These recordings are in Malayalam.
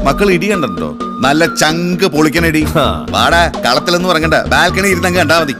മക്കൾ ഇടി കണ്ടോ? നല്ല ചങ്ക് പൊളിക്കണടി. വാടാ, കളത്തിലൊന്നും ഇറങ്ങണ്ട, ബാൽക്കണി ഇരുന്നങ്ങ് കണ്ടാ മതി.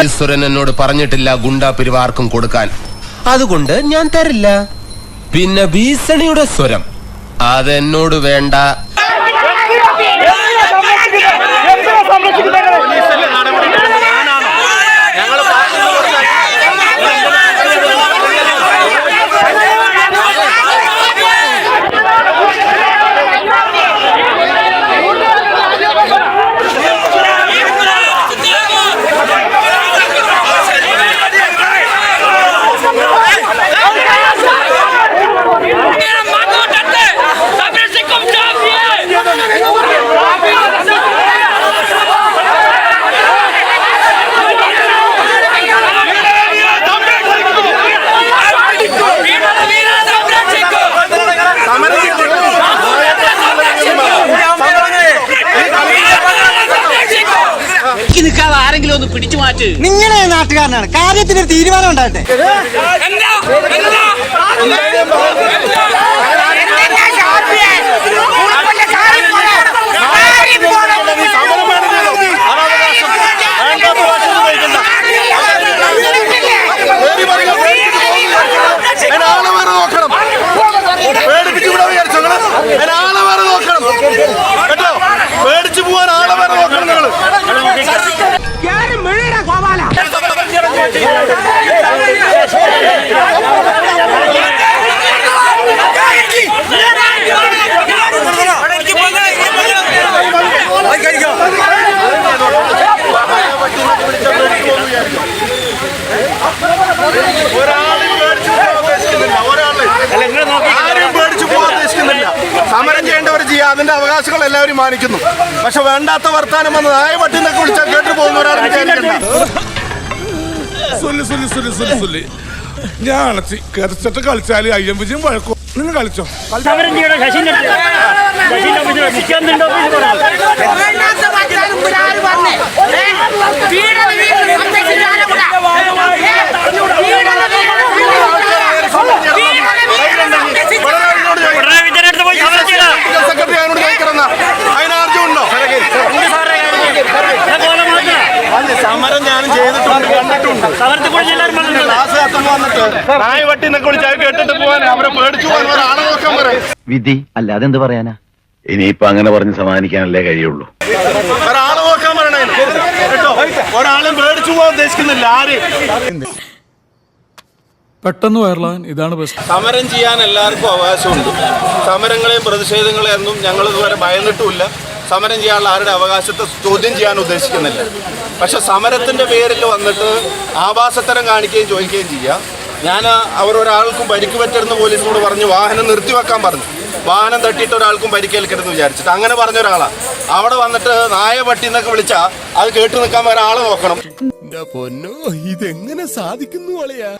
ഈശ്വരൻ എന്നോട് പറഞ്ഞിട്ടില്ല ഗുണ്ടാ പിരിവാർക്കും കൊടുക്കാൻ, അതുകൊണ്ട് ഞാൻ തരില്ല. പിന്നെ ഭീഷണിയുടെ സ്വരം അതെന്നോട് വേണ്ട. ആരെങ്കിലും ഒന്ന് പിടിച്ചു മാറ്റ്. നിങ്ങളെ നാട്ടുകാരനാണ്, കാര്യത്തിന് തീരുമാനം ഉണ്ടാകട്ടെ. പേടിച്ചു പോവാൻ ആളെ വേറെ നോക്കണം നിങ്ങള്. ആരും പേടിച്ചു പോകാൻ ഉദ്ദേശിക്കുന്നില്ല. സമരം ചെയ്യേണ്ടവർ ചെയ്യുക, അതിന്റെ അവകാശങ്ങൾ എല്ലാവരും മാനിക്കുന്നു. പക്ഷെ വേണ്ടാത്ത വർത്താനം വന്ന് നായ പട്ടിന്നൊക്കെ വിളിച്ചാൽ കേട്ടു പോകുന്ന ഒരാൾ വിചാരിക്കണ്ട. ഞാൻ കരച്ചിട്ട് കളിച്ചാല് അയ്യം വിജയം വഴക്കും. നിങ്ങൾ കളിച്ചോ? സമരം ചെയ്യണോ? ശശിന്റെ സെക്രട്ടറി അതിനോട് ചോദിക്കണമെന്ന അതിനാർജുണ്ടോ? സമരം ഞാനും ചെയ്തിട്ടുണ്ട്, കണ്ടിട്ടുണ്ട്. ക്ലാസ് കത്തുമ്പോ വന്നിട്ട് നായ വട്ടിന്നൊക്കെ വിളിച്ചാൽ കേട്ടിട്ട് പോകാൻ അവരെ പേടിച്ചു പോകാൻ ഒരാളെ നോക്കാൻ പറയും. വിധി അല്ലാതെ എന്ത് പറയാനാ? ഇനിയിപ്പൊ അങ്ങനെ പറഞ്ഞ് സമാധാനിക്കാനല്ലേ കഴിയുള്ളൂ. ഒരാളെ നോക്കാൻ പറയണേ കേട്ടോ. ഒരാളും പേടിച്ചു പോകാൻ ഉദ്ദേശിക്കുന്നില്ല. ആര് പെട്ടെന്ന് വയറലാൻ ഇതാണ് ബെസ്റ്റ്. സമരം ചെയ്യാൻ എല്ലാവർക്കും അവകാശമുണ്ട്. സമരങ്ങളെയും പ്രതിഷേധങ്ങളെയും ഒന്നും ഞങ്ങൾ ഇതുവരെ ഭയന്നിട്ടുമില്ല. സമരം ചെയ്യാനുള്ള ആരുടെ അവകാശത്തെ ചോദ്യം ചെയ്യാൻ ഉദ്ദേശിക്കുന്നില്ല. പക്ഷെ സമരത്തിൻ്റെ പേരിൽ വന്നിട്ട് ആഭാസത്തരം കാണിക്കുകയും ചോദിക്കുകയും ചെയ്യുക. ഞാൻ അവരൊരാൾക്കും പരിക്ക് പറ്റരുതെന്ന് പോലീസിനോട് പറഞ്ഞു, വാഹനം നിർത്തിവെക്കാൻ പറഞ്ഞു. വാഹനം തട്ടിയിട്ട് ഒരാൾക്കും പരിക്കേൽക്കരുതെന്ന് വിചാരിച്ചിട്ട് അങ്ങനെ പറഞ്ഞ ഒരാളാണ്. അവിടെ വന്നിട്ട് നായ പട്ടി എന്നൊക്കെ വിളിച്ചാൽ അത് കേട്ടു നിൽക്കാൻ ഒരാളെ നോക്കണം. പൊന്നോ, ഇതെങ്ങനെ സാധിക്കുന്നു വളയാ?